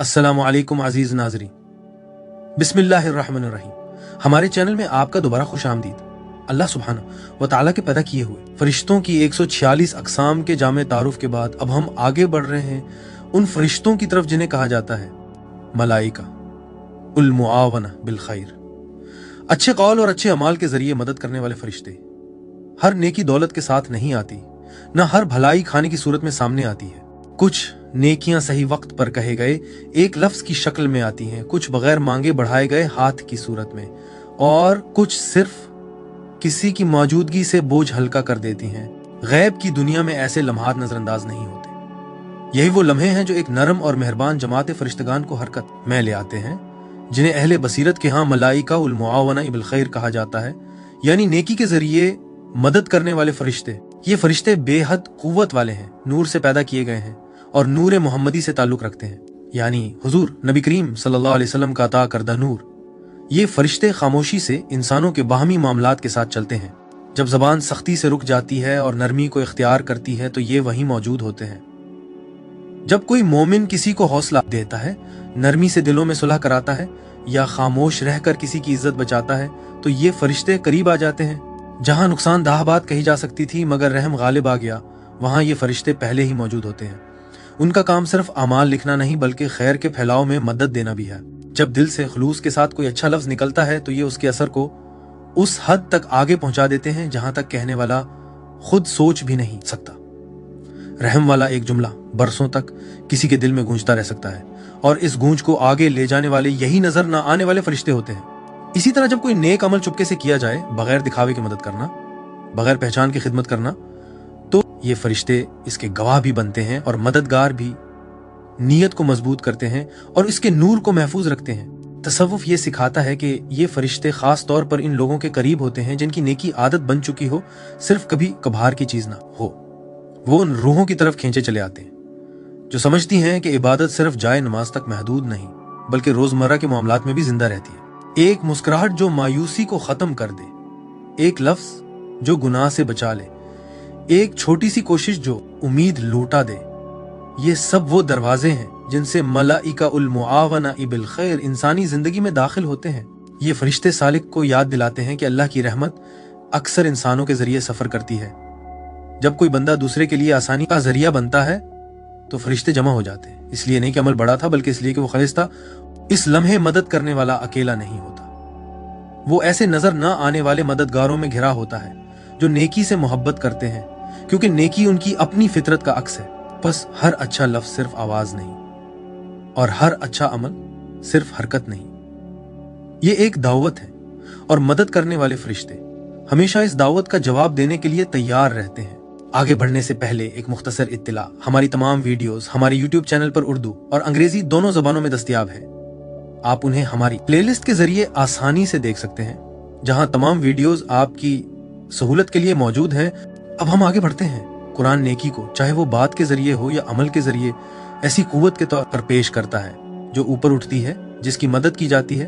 अस्सलामु अलैकुम अजीज नाजरीन, बिस्मिल्लाहिर्रहमानिर्रहीम। हमारे चैनल में आपका दोबारा खुश आमदीद। अल्लाह सुब्हानहू व तआला के पैदा किए हुए फरिश्तों की 146 अक़साम के जामे तारुफ के बाद अब हम आगे बढ़ रहे हैं उन फरिश्तों की तरफ जिन्हें कहा जाता है मलाइका उल मुआवना बिल खैर। अच्छे कौल और अच्छे अमाल के जरिए मदद करने वाले फरिश्ते हर नेकी दौलत के साथ नहीं आती, न हर भलाई खाने की सूरत में सामने आती है। कुछ नेकियां सही वक्त पर कहे गए एक लफ्ज की शक्ल में आती हैं, कुछ बगैर मांगे बढ़ाए गए हाथ की सूरत में, और कुछ सिर्फ किसी की मौजूदगी से बोझ हल्का कर देती हैं। गैब की दुनिया में ऐसे लम्हात नजरअंदाज नहीं होते। यही वो लम्हे हैं जो एक नरम और मेहरबान जमात फरिश्तगान को हरकत में ले आते हैं, जिन्हें अहले बसीरत के यहाँ मलाइका उल मुआवना बिल खैर कहा जाता है, यानी नेकी के जरिए मदद करने वाले फरिश्ते। ये फरिश्ते बेहद कुव्वत वाले हैं, नूर से पैदा किए गए हैं और नूर मोहम्मदी से ताल्लुक रखते हैं, यानी हुजूर नबी करीम सल्लल्लाहु अलैहि वसल्लम का अता करदा नूर। ये फरिश्ते खामोशी से इंसानों के बाहमी मामलात के साथ चलते हैं। जब जबान सख्ती से रुक जाती है और नरमी को इख्तियार करती है तो ये वहीं मौजूद होते हैं। जब कोई मोमिन किसी को हौसला देता है, नरमी से दिलों में सुलह कराता है या खामोश रहकर किसी की इज्जत बचाता है, तो ये फरिश्ते करीब आ जाते हैं। जहां नुकसानदाह बात कही जा सकती थी मगर रहम गालिब आ गया, वहां ये फरिश्ते पहले ही मौजूद होते हैं। उनका काम सिर्फ अमाल लिखना नहीं बल्कि खैर के फैलाव में मदद देना भी है। जब दिल से खुलूस के साथ कोई अच्छा लफ्ज निकलता है तो ये उसके असर को उस हद तक आगे पहुंचा देते हैं जहां तक कहने वाला खुद सोच भी नहीं सकता। रहम वाला एक जुमला बरसों तक किसी के दिल में गूंजता रह सकता है, और इस गूंज को आगे ले जाने वाले यही नजर न आने वाले फरिश्ते होते हैं। इसी तरह जब कोई नेक अमल चुपके से किया जाए, बगैर दिखावे की मदद करना, बगैर पहचान की खिदमत करना, तो ये फरिश्ते इसके गवाह भी बनते हैं और मददगार भी। नीयत को मजबूत करते हैं और इसके नूर को महफूज रखते हैं। तसव्वुफ ये सिखाता है कि ये फरिश्ते खास तौर पर इन लोगों के करीब होते हैं जिनकी नेकी आदत बन चुकी हो, सिर्फ कभी कभार की चीज ना हो। वो उन रूहों की तरफ खींचे चले आते हैं जो समझती हैं कि इबादत सिर्फ जाए नमाज तक महदूद नहीं बल्कि रोजमर्रा के मामलात में भी जिंदा रहती है। एक मुस्कुराहट जो मायूसी को खत्म कर दे, एक लफ्ज जो गुनाह से बचा ले, एक छोटी सी कोशिश जो उम्मीद लूटा दे, ये सब वो दरवाजे हैं जिनसे मलाइका उल मुआवना बिल खैर इंसानी जिंदगी में दाखिल होते हैं। ये फरिश्ते सालिक को याद दिलाते हैं कि अल्लाह की रहमत अक्सर इंसानों के जरिए सफर करती है। जब कोई बंदा दूसरे के लिए आसानी का जरिया बनता है तो फरिश्ते जमा हो जाते हैं। इसलिए नहीं कि अमल बड़ा था बल्कि इसलिए कि वो खलीस था। इस लम्हे मदद करने वाला अकेला नहीं होता, वो ऐसे नजर न आने वाले मददगारों में घिरा होता है जो नेकी से मोहब्बत करते हैं, क्योंकि नेकी उनकी अपनी फितरत का अक्स है। बस हर अच्छा लफ्ज सिर्फ आवाज नहीं और हर अच्छा अमल सिर्फ हरकत नहीं। ये एक दावत है और मदद करने वाले फरिश्ते हमेशा इस दावत का जवाब देने के लिए तैयार रहते हैं। आगे बढ़ने से पहले एक मुख्तसर इत्तिला, हमारी तमाम वीडियोस हमारे यूट्यूब चैनल पर उर्दू और अंग्रेजी दोनों जबानों में दस्तयाब है। आप उन्हें हमारी प्लेलिस्ट के जरिए आसानी से देख सकते हैं, जहां तमाम वीडियोस आपकी सहूलत के लिए मौजूद हैं। अब हम आगे बढ़ते हैं। कुरान नेकी को, चाहे वो बात के जरिए हो या अमल के जरिए, ऐसी कुव्वत के तौर पर पेश करता है जो ऊपर उठती है, जिसकी मदद की जाती है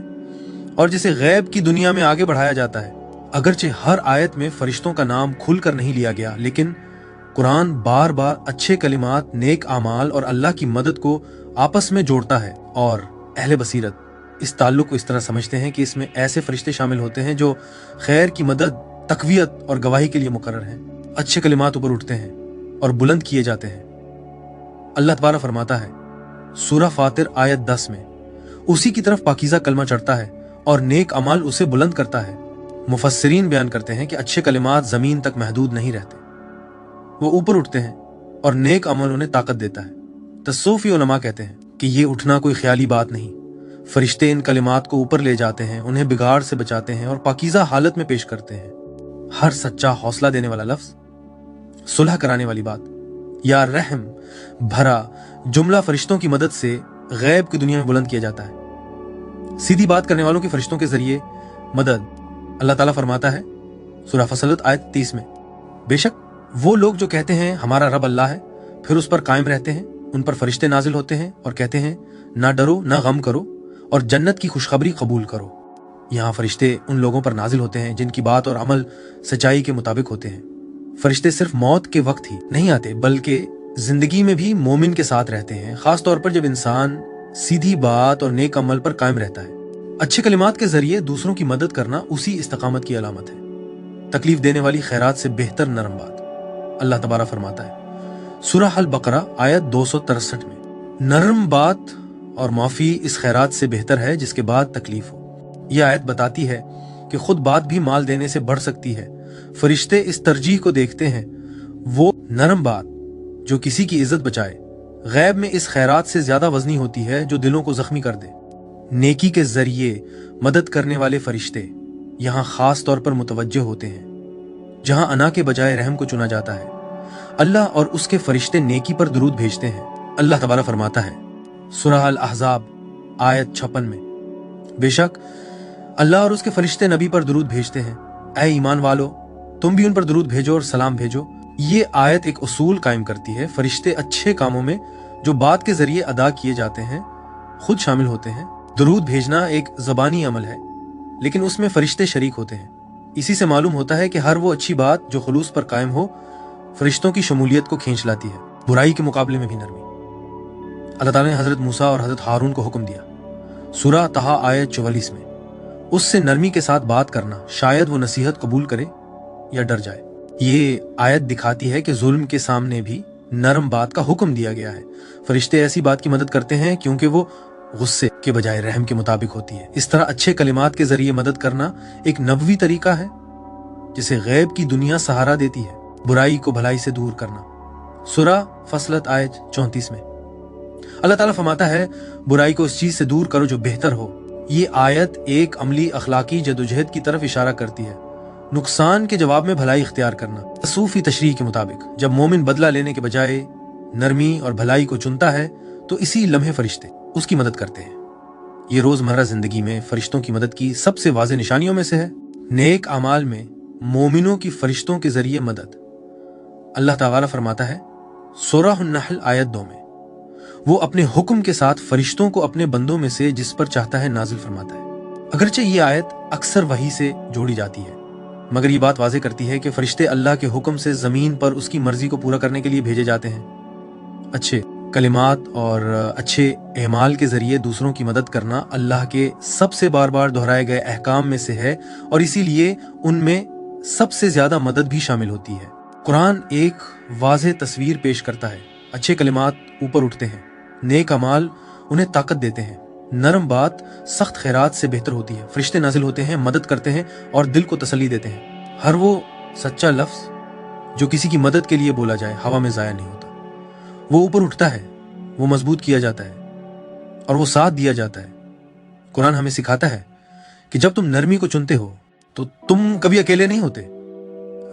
और जिसे गैब की दुनिया में आगे बढ़ाया जाता है। अगरचे हर आयत में फरिश्तों का नाम खुलकर नहीं लिया गया, लेकिन कुरान बार बार अच्छे कलिमात, नेक आमाल और अल्लाह की मदद को आपस में जोड़ता है। और अहले बसीरत इस ताल्लुक को इस तरह समझते हैं कि इसमें ऐसे फरिश्ते शामिल होते हैं जो खैर की मदद, तकवियत और गवाही के लिए मुकर्रर हैं। अच्छे कलिमात ऊपर उठते हैं और बुलंद किए जाते हैं। अल्लाह तबारा फरमाता है सूरह फातिर आयत 10 में, उसी की तरफ पाकीज़ा कलमा चढ़ता है और नेक अमाल उसे बुलंद करता है। मुफस्सिरीन बयान करते हैं कि अच्छे कलिमात जमीन तक महदूद नहीं रहते, वो ऊपर उठते हैं और नेक अमल उन्हें ताकत देता है। तस्सूफी उलमा कहते हैं कि ये उठना कोई ख्याली बात नहीं, फरिश्ते इन कलिमात को ऊपर ले जाते हैं, उन्हें बिगाड़ से बचाते हैं और पाकीज़ा हालत में पेश करते हैं। हर सच्चा हौसला देने वाला लफ्ज, सुलह कराने वाली बात या रहम भरा जुमला फरिश्तों की मदद से गैब की दुनिया में बुलंद किया जाता है। सीधी बात करने वालों की फरिश्तों के जरिए मदद। अल्लाह ताला फरमाता है सूरह फसलत आयत 30 में, बेशक वो लोग जो कहते हैं हमारा रब अल्लाह है, फिर उस पर कायम रहते हैं, उन पर फरिश्ते नाजिल होते हैं और कहते हैं ना डरो ना गम करो और जन्नत की खुशखबरी कबूल करो। यहाँ फरिश्ते उन लोगों पर नाजिल होते हैं जिनकी बात और अमल सच्चाई के मुताबिक होते हैं। फरिश्ते सिर्फ मौत के वक्त ही नहीं आते बल्कि जिंदगी में भी मोमिन के साथ रहते हैं, खास तौर पर जब इंसान सीधी बात और नेक अमल पर कायम रहता है। अच्छे कलिमात के जरिए दूसरों की मदद करना उसी इस्तकामत की अलामत है। तकलीफ देने वाली खैरात से बेहतर नरम बात। अल्लाह तबारा फरमाता है सूरह अल बकरा आयत 263 में, नरम बात और माफी इस खैरात से बेहतर है जिसके बाद तकलीफ हो। यह आयत बताती है कि खुद बात भी माल देने से बढ़ सकती है। फरिश्ते इस तरजीह को देखते हैं, वो नरम बात जो किसी की इज्जत बचाए गैब में इस खैरात से ज्यादा वजनी होती है जो दिलों को जख्मी कर दे। नेकी के जरिए मदद करने वाले फरिश्ते यहाँ खास तौर पर मुतवज्जे होते हैं। जहाँ अना के बजाय रहम को चुना जाता है, अल्लाह और उसके फरिश्ते नेकी पर दुरूद भेजते हैं। अल्लाह तबारा फरमाता है सूरह अल अहज़ाब आयत 56 में, बेशक अल्लाह और उसके फरिश्ते नबी पर दुरूद भेजते हैं। ऐ ईमान वालो, तुम भी उन पर दुरूद भेजो और सलाम भेजो। ये आयत एक उसूल कायम करती है, फरिश्ते अच्छे कामों में जो बात के जरिए अदा किए जाते हैं खुद शामिल होते हैं। दुरूद भेजना एक ज़बानी अमल है, लेकिन उसमें फरिश्ते शरीक होते हैं। इसी से मालूम होता है कि हर वो अच्छी बात जो खुलूस पर कायम हो फरिश्तों की शमूलियत को खींच लाती है। बुराई के मुकाबले में भी नरमी। अल्लाह ताला ने हजरत मूसा और हजरत हारून को हुक्म दिया सूरह तहा आयत 44 में, उससे नरमी के साथ बात करना, शायद वो नसीहत कबूल करे या डर जाए। ये आयत दिखाती है कि जुल्म के सामने भी नरम बात का हुक्म दिया गया है। फरिश्ते ऐसी बात की मदद करते हैं क्योंकि वो गुस्से के बजाय रहम के मुताबिक होती है। इस तरह अच्छे कलिमात के जरिए मदद करना एक नबवी तरीका है जिसे गैब की दुनिया सहारा देती है। बुराई को भलाई से दूर करना, सूरह फसलत आयत 34 में अल्लाह ताला फरमाता है बुराई को उस चीज से दूर करो जो बेहतर हो। ये आयत एक अमली अखलाकी जदोजहद की तरफ इशारा करती है। नुकसान के जवाब में भलाई इख्तियार करना। सूफी तशरीह के मुताबिक जब मोमिन बदला लेने के बजाय नरमी और भलाई को चुनता है तो इसी लम्हे फरिश्ते उसकी मदद करते हैं। ये रोजमर्रा जिंदगी में फरिश्तों की मदद की सबसे वाज़ेह निशानियों में से है। नेक अमाल में मोमिनों की फरिश्तों के जरिए मदद। अल्लाह ताला फरमाता है सूरह अन-नहल आयत 2 में, वो अपने हुक्म के साथ फरिश्तों को अपने बंदों में से जिस पर चाहता है नाजिल फरमाता है। अगरचे ये आयत अक्सर वही से जोड़ी जाती है, मगर ये बात वाज़ेह करती है कि फरिश्ते अल्लाह के हुक्म से जमीन पर उसकी मर्जी को पूरा करने के लिए भेजे जाते हैं। अच्छे कलिमात और अच्छे एमाल के जरिए दूसरों की मदद करना अल्लाह के सबसे बार बार दोहराए गए अहकाम में से है और इसीलिए उनमें सबसे ज्यादा मदद भी शामिल होती है। कुरान एक वाज़ेह तस्वीर पेश करता है। अच्छे कलिमात ऊपर उठते हैं, नेक अमाल उन्हें ताकत देते हैं। नरम बात सख्त खैरात से बेहतर होती है। फरिश्ते नाजिल होते हैं, मदद करते हैं और दिल को तसल्ली देते हैं। हर वो सच्चा लफ्ज जो किसी की मदद के लिए बोला जाए हवा में जाया नहीं होता। वो ऊपर उठता है, वो मजबूत किया जाता है और वो साथ दिया जाता है। कुरान हमें सिखाता है कि जब तुम नरमी को चुनते हो तो तुम कभी अकेले नहीं होते।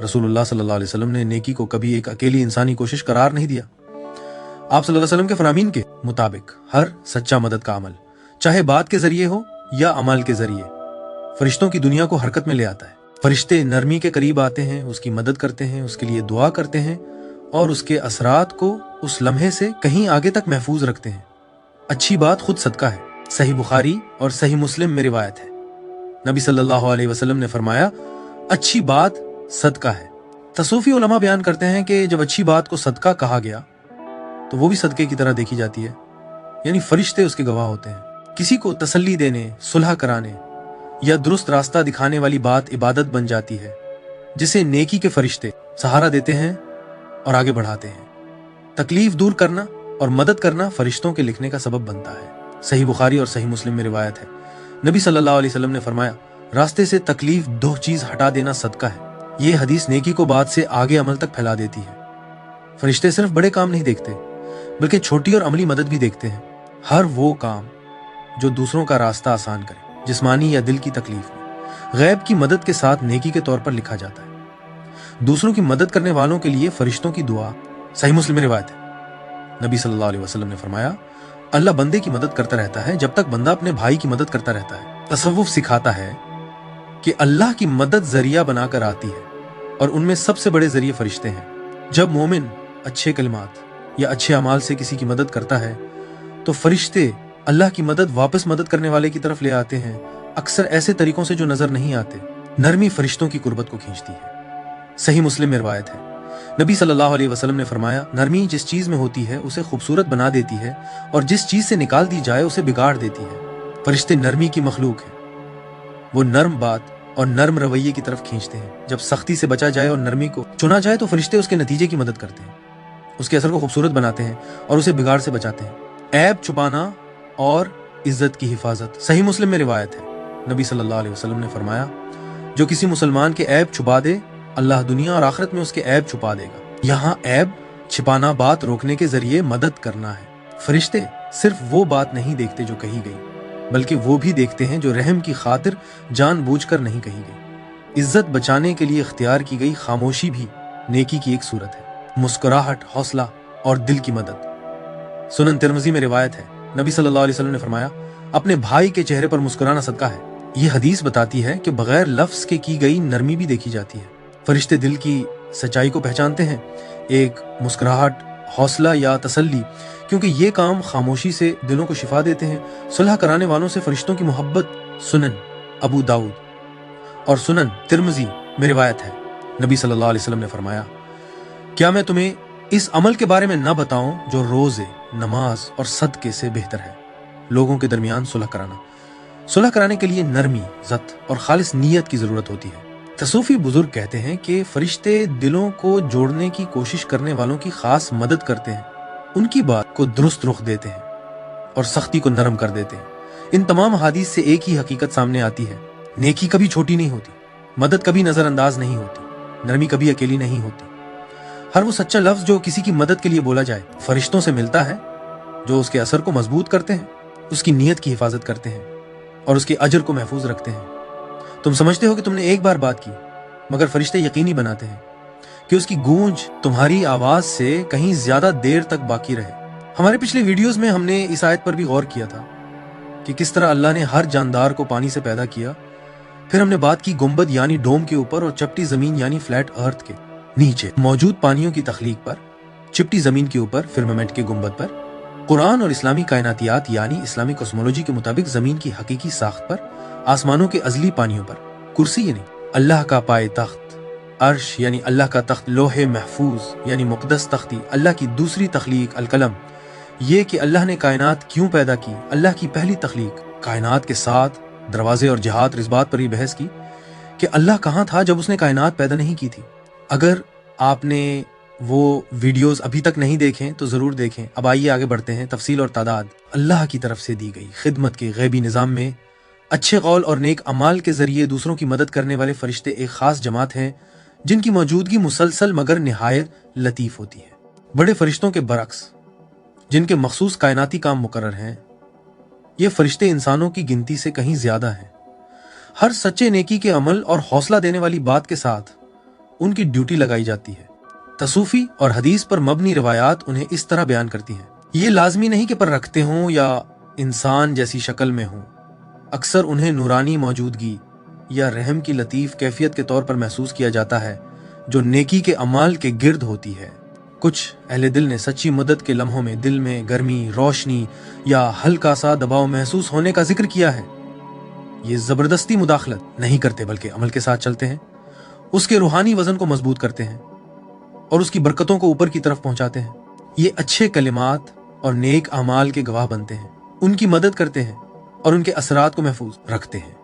रसूलुल्लाह सल्लल्लाहु अलैहि वसल्लम ने नेकी को कभी एक अकेली इंसानी कोशिश करार नहीं दिया। आप सल्लल्लाहु अलैहि वसल्लम के फरामीन के मुताबिक हर सच्चा मदद का अमल, चाहे बात के जरिए हो या अमल के जरिए, फरिश्तों की दुनिया को हरकत में ले आता है। फरिश्ते नरमी के करीब आते हैं, उसकी मदद करते हैं, उसके लिए दुआ करते हैं और उसके असरात को उस लम्हे से कहीं आगे तक महफूज रखते हैं। अच्छी बात खुद सदका है। सही बुखारी और सही मुस्लिम में रिवायत है, नबी सल्लल्लाहु अलैहि वसल्लम ने फरमाया अच्छी बात सदका है। तसूफी उलमा बयान करते हैं कि जब अच्छी बात को सदका कहा गया तो वो भी सदके की तरह देखी जाती है, यानी फरिश्ते उसके गवाह होते हैं। किसी को तसल्ली देने, सुलह कराने या दुरुस्त रास्ता दिखाने वाली बात इबादत बन जाती है, जिसे नेकी के फरिश्ते सहारा देते हैं और आगे बढ़ाते हैं। तकलीफ दूर करना और मदद करना फरिश्तों के लिखने का सबब बनता है। सही बुखारी और सही मुस्लिम में रिवायत है, नबी सल्लल्लाहु अलैहि वसल्लम ने फरमाया रास्ते से तकलीफ दो चीज हटा देना सदका है। ये हदीस नेकी को बात से आगे अमल तक फैला देती है। फरिश्ते सिर्फ बड़े काम नहीं देखते बल्कि छोटी और अमली मदद भी देखते हैं। हर वो काम जो दूसरों का रास्ता आसान करे, जिस्मानी या दिल की तकलीफ में, गैब की मदद के साथ नेकी के तौर पर लिखा जाता है। दूसरों की मदद करने वालों के लिए फरिश्तों की दुआ। सही मुस्लिम में रिवायत है, नबी सल्लल्लाहु अलैहि वसल्लम ने फरमाया अल्लाह बंदे की मदद करता रहता है जब तक बंदा अपने भाई की मदद करता रहता है। तसव्वुफ सिखाता है कि अल्लाह की मदद जरिया बनाकर आती है और उनमें सबसे बड़े जरिए फरिश्ते हैं। जब मोमिन अच्छे कलिमात या अच्छे अमाल से किसी की मदद करता है तो फरिश्ते अल्लाह की मदद वापस मदद करने वाले की तरफ ले आते हैं, अक्सर ऐसे तरीकों से जो नजर नहीं आते। नरमी फरिश्तों की कुर्बत को खींचती है। सही मुस्लिम में रिवायत है, नबी सल्लल्लाहु अलैहि वसल्लम ने फरमाया, नरमी जिस चीज में होती है उसे खूबसूरत बना देती है और जिस चीज से निकाल दी जाए उसे बिगाड़ देती है। फरिश्ते नरमी की मखलूक है, वो नर्म बात और नर्म रवैये की तरफ खींचते हैं। जब सख्ती से बचा जाए और नरमी को चुना जाए तो फरिश्ते उसके नतीजे की मदद करते हैं, उसके असर को खूबसूरत बनाते हैं और उसे बिगाड़ से बचाते हैं। ऐब छुपाना और इज्जत की हिफाजत। सही मुस्लिम में रिवायत है, नबी सल्लल्लाहु अलैहि वसल्लम ने फरमाया, जो किसी मुसलमान के ऐब छुपा दे, अल्लाह दुनिया और आखिरत में उसके ऐब छुपा देगा। यहाँ ऐब छिपाना बात रोकने के जरिए मदद करना है। फरिश्ते सिर्फ वो बात नहीं देखते जो कही गई, बल्कि वो भी देखते हैं जो रहम की खातिर जानबूझकर नहीं कही गई। इज्जत बचाने के लिए इख्तियार की गई खामोशी भी नेकी की एक सूरत है। मुस्कुराहट, हौसला और दिल की मदद। सुनन तिरमिज़ी में रिवायत है, नबी सल्लल्लाहु अलैहि वसल्लम ने फरमाया, अपने भाई के चेहरे पर मुस्कुराना सदका है। ये हदीस बताती है कि बगैर लफ्ज के की गई नरमी भी देखी जाती है। फरिश्ते दिल की सच्चाई को पहचानते हैं, एक मुस्कुराहट, हौसला या तसल्ली, क्योंकि ये काम खामोशी से दिलों को शिफा देते हैं। सुलह कराने वालों से फरिश्तों की मोहब्बत। सुनन अबू दाऊद और सुनन तिरमिज़ी में रिवायत है, नबी सल्लल्लाहु अलैहि वसल्लम ने फरमाया, क्या मैं तुम्हें इस अमल के बारे में न बताऊं जो रोजे, नमाज और सदके से बेहतर है? लोगों के दरमियान सुलह कराना। सुलह कराने के लिए नरमी, इज्जत और खालिस नीयत की जरूरत होती है। तसूफी बुजुर्ग कहते हैं कि फरिश्ते दिलों को जोड़ने की कोशिश करने वालों की खास मदद करते हैं, उनकी बात को दुरुस्त रुख देते हैं और सख्ती को नरम कर देते हैं। इन तमाम हदीस से एक ही हकीकत सामने आती है, नेकी कभी छोटी नहीं होती, मदद कभी नजरअंदाज नहीं होती, नरमी कभी अकेली नहीं होती। हर वो सच्चा लफ्ज जो किसी की मदद के लिए बोला जाए फरिश्तों से मिलता है, जो उसके असर को मजबूत करते हैं, उसकी नीयत की हिफाजत करते हैं और उसके अजर को महफूज रखते हैं। तुम समझते हो कि तुमने एक बार बात की, मगर फरिश्ते यकीनी बनाते हैं कि उसकी गूंज तुम्हारी आवाज से कहीं ज्यादा देर तक बाकी रहे। हमारे पिछले वीडियोस में हमने इस आयत पर भी गौर किया था कि किस तरह अल्लाह ने हर जानदार को पानी से पैदा किया। फिर हमने बात की गुंबद यानी डोम के ऊपर और चपटी जमीन यानी फ्लैट अर्थ के नीचे मौजूद पानियों की तख्लीक पर, चिपटी जमीन के ऊपर फिरमेंट के गुंबद पर, कुरान और इस्लामी कायनातियात यानी इस्लामी कॉस्मोलॉजी के मुताबिक जमीन की हकीकी साख्त पर, आसमानों के अजली पानियों पर, कुर्सी यानी अल्लाह का पाए तख्त, अर्श यानी अल्लाह का तख्त, लोहे महफूज यानी मुक़द्दस तख्ती, अल्लाह की दूसरी तख्लीक अलकलम, ये कि अल्लाह ने कायनात क्यों पैदा की, अल्लाह की पहली तख्लीक, कायनात के साथ दरवाजे और जहात। इस बात पर ही बहस की कि अल्लाह कहाँ था जब उसने कायनात पैदा नहीं की थी। अगर आपने वो वीडियोस अभी तक नहीं देखें तो जरूर देखें। अब आइए आगे बढ़ते हैं। तफसील और तादाद। अल्लाह की तरफ से दी गई खिदमत के गैबी निज़ाम में अच्छे कौल और नेक अमाल के जरिए दूसरों की मदद करने वाले फरिश्ते एक खास जमात हैं जिनकी मौजूदगी मुसलसल मगर निहायत लतीफ होती है। बड़े फरिश्तों के बरक्स जिनके मखसूस कायनाती काम मुकर्रर हैं, ये फरिश्ते इंसानों की गिनती से कहीं ज्यादा हैं। हर सच्चे नेकी के अमल और हौसला देने वाली बात के साथ उनकी ड्यूटी लगाई जाती है। तसूफी और हदीस पर मबनी रिवायात उन्हें इस तरह बयान करती हैं, ये लाजमी नहीं कि पर रखते हों या इंसान जैसी शक्ल में हों। अक्सर उन्हें नूरानी मौजूदगी या रहम की लतीफ कैफियत के तौर पर महसूस किया जाता है जो नेकी के अमाल के गिर्द होती है। कुछ अहले दिल ने सच्ची मदद के लम्हों में दिल में गर्मी, रोशनी या हल्का सा दबाव महसूस होने का जिक्र किया है। ये जबरदस्ती मुदाखलत नहीं करते बल्कि अमल के साथ चलते हैं, उसके रूहानी वजन को मजबूत करते हैं और उसकी बरकतों को ऊपर की तरफ पहुंचाते हैं। ये अच्छे कलिमात और नेक अमाल के गवाह बनते हैं, उनकी मदद करते हैं और उनके असरात को महफूज रखते हैं।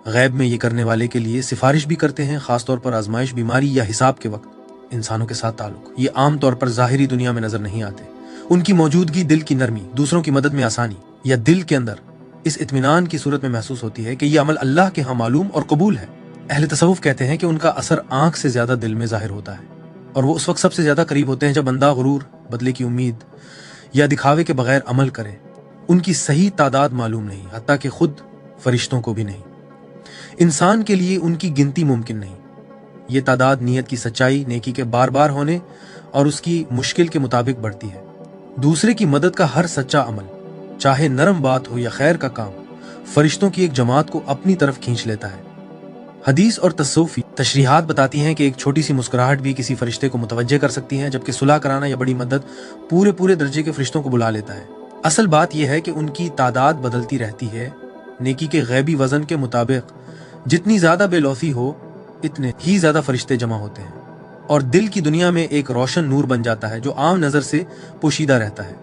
गैब में ये करने वाले के लिए सिफारिश भी करते हैं, खासतौर पर आजमाइश, बीमारी या हिसाब के वक्त इंसानों के साथ ताल्लुक। ये आम तौर पर जाहिरी दुनिया में नजर नहीं आते। उनकी मौजूदगी दिल की नरमी, दूसरों की मदद में आसानी या दिल के अंदर इस इत्मीनान की सूरत में महसूस होती है कि यह अमल अल्लाह के यहाँ मालूम और कबूल है। अहले तसव्वुफ कहते हैं कि उनका असर आंख से ज्यादा दिल में जाहिर होता है और वो उस वक्त सबसे ज्यादा करीब होते हैं जब बंदा गुरूर, बदले की उम्मीद या दिखावे के बगैर अमल करे। उनकी सही तादाद मालूम नहीं, हत्ता कि खुद फरिश्तों को भी नहीं। इंसान के लिए उनकी गिनती मुमकिन नहीं। ये तादाद नीयत की सच्चाई, नेकी के बार बार होने और उसकी मुश्किल के मुताबिक बढ़ती है। दूसरे की मदद का हर सच्चा अमल, चाहे नरम बात हो या खैर का काम, फरिश्तों की एक जमात को अपनी तरफ खींच लेता है। हदीस और तसूफी तशरीहात बताती हैं कि एक छोटी सी मुस्कुराहट भी किसी फरिश्ते को मुतवज्जे कर सकती है, जबकि सुलह कराना या बड़ी मदद पूरे दर्जे के फरिश्तों को बुला लेता है। असल बात यह है कि उनकी तादाद बदलती रहती है। नेकी के गैबी वजन के मुताबिक जितनी ज्यादा बेलौसी हो, इतने ही ज्यादा फरिश्ते जमा होते हैं और दिल की दुनिया में एक रोशन नूर बन जाता है जो आम नजर से पोशीदा रहता है।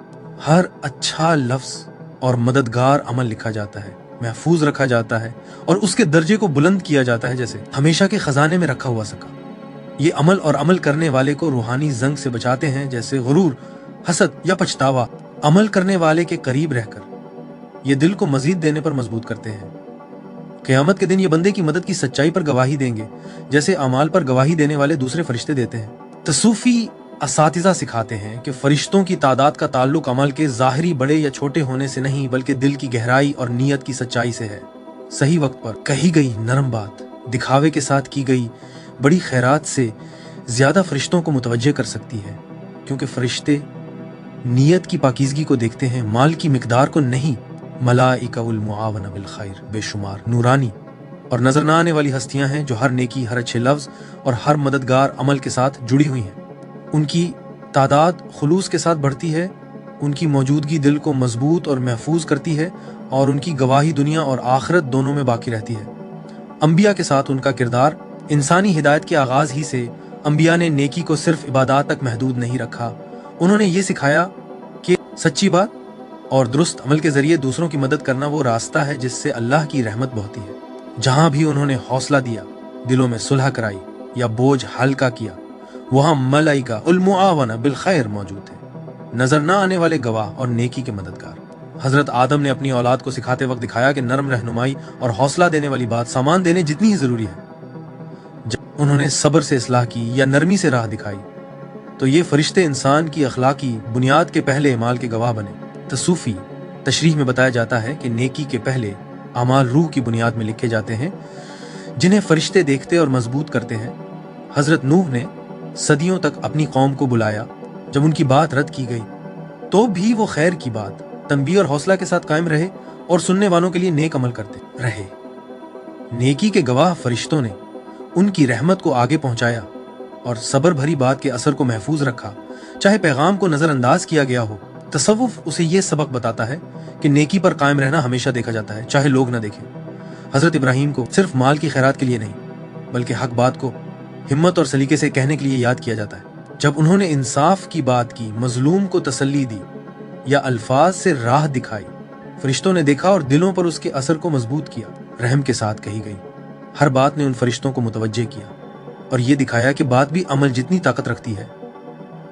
हर अच्छा लफ्ज और मददगार अमल लिखा जाता है, महफूज रखा जाता है और उसके दर्जे को बुलंद किया जाता है जैसे हमेशा के खजाने में रखा हुआ सका। ये अमल और अमल करने वाले को रूहानी जंग से बचाते हैं जैसे गुरूर, हसद या पछतावा। अमल करने वाले के करीब रहकर ये दिल को मजीद देने पर मजबूत करते हैं। क़यामत के दिन ये बंदे की मदद की सच्चाई पर गवाही देंगे जैसे अमाल पर गवाही देने वाले दूसरे फरिश्ते देते हैं। तसूफी असातिज़ा सिखाते हैं कि फरिश्तों की तादाद का ताल्लुक अमल के ज़ाहिरी बड़े या छोटे होने से नहीं बल्कि दिल की गहराई और नीयत की सच्चाई से है। सही वक्त पर कही गई नरम बात दिखावे के साथ की गई बड़ी खैरात से ज्यादा फरिश्तों को मुतवज्जे कर सकती है, क्योंकि फरिश्ते नीयत की पाकीज़गी को देखते हैं, माल की मिकदार को नहीं। मलाइकउल मुआवना बिल खैर, बेशुमार नूरानी और नजर न आने वाली हस्तियां हैं जो हर नेकी, हर अच्छे लफ्ज और हर मददगार अमल के साथ जुड़ी हुई हैं। उनकी तादाद खुलूस के साथ बढ़ती है, उनकी मौजूदगी दिल को मजबूत और महफूज करती है और उनकी गवाही दुनिया और आखिरत दोनों में बाकी रहती है। अंबिया के साथ उनका किरदार इंसानी हिदायत के आगाज ही से अंबिया ने नेकी को सिर्फ इबादत तक महदूद नहीं रखा। उन्होंने ये सिखाया कि सच्ची बात और दुरुस्त अमल के जरिए दूसरों की मदद करना वो रास्ता है जिससे अल्लाह की रहमत बहती है। जहां भी उन्होंने हौसला दिया, दिलों में सुलह कराई या बोझ हल्का किया, वहां मलाइका उल मुआवना बिल खैर मौजूद थे, नजर न आने वाले गवाह और नेकी के मददगार। हजरत आदम ने अपनी औलाद को सिखाते वक्त दिखाया कि नरम रहनुमाई और हौसला देने वाली बात सामान देने जितनी ही जरूरी है। जब उन्होंने सब्र से इस्लाह की या नरमी से राह दिखाई तो ये फरिश्ते इंसान की अखलाकी बुनियाद के पहले अमाल के गवाह बने। तसूफी तशरीह में बताया जाता है कि नेकी के पहले अमाल रूह की बुनियाद में लिखे जाते हैं जिन्हें फरिश्ते देखते और मजबूत करते हैं। हजरत नूह ने सदियों तक अपनी कौम को बुलाया, जब उनकी बात रद्द की गई तो भी वो खैर की बात तंबीह और हौसला के साथ कायम रहे और सुनने वालों के लिए नेक अमल करते रहे। नेकी के गवाह फरिश्तों ने उनकी रहमत को आगे पहुंचाया और सब्र भरी बात के असर को महफूज रखा, चाहे पैगाम को नजरअंदाज किया गया हो। तसव्वुफ उसे ये सबक बताता है कि नेकी पर कायम रहना हमेशा देखा जाता है, चाहे लोग ना देखें। हजरत इब्राहिम को सिर्फ माल की खैरात के लिए नहीं बल्कि हक बात को हिम्मत और सलीके से कहने के लिए याद किया जाता है। जब उन्होंने इंसाफ की बात की, मजलूम को तसल्ली दी या अल्फाज से राह दिखाई, फरिश्तों ने देखा और दिलों पर उसके असर को मजबूत किया। रहम के साथ कही गई हर बात ने उन फरिश्तों को मुतवज्जे किया और ये दिखाया कि बात भी अमल जितनी ताकत रखती है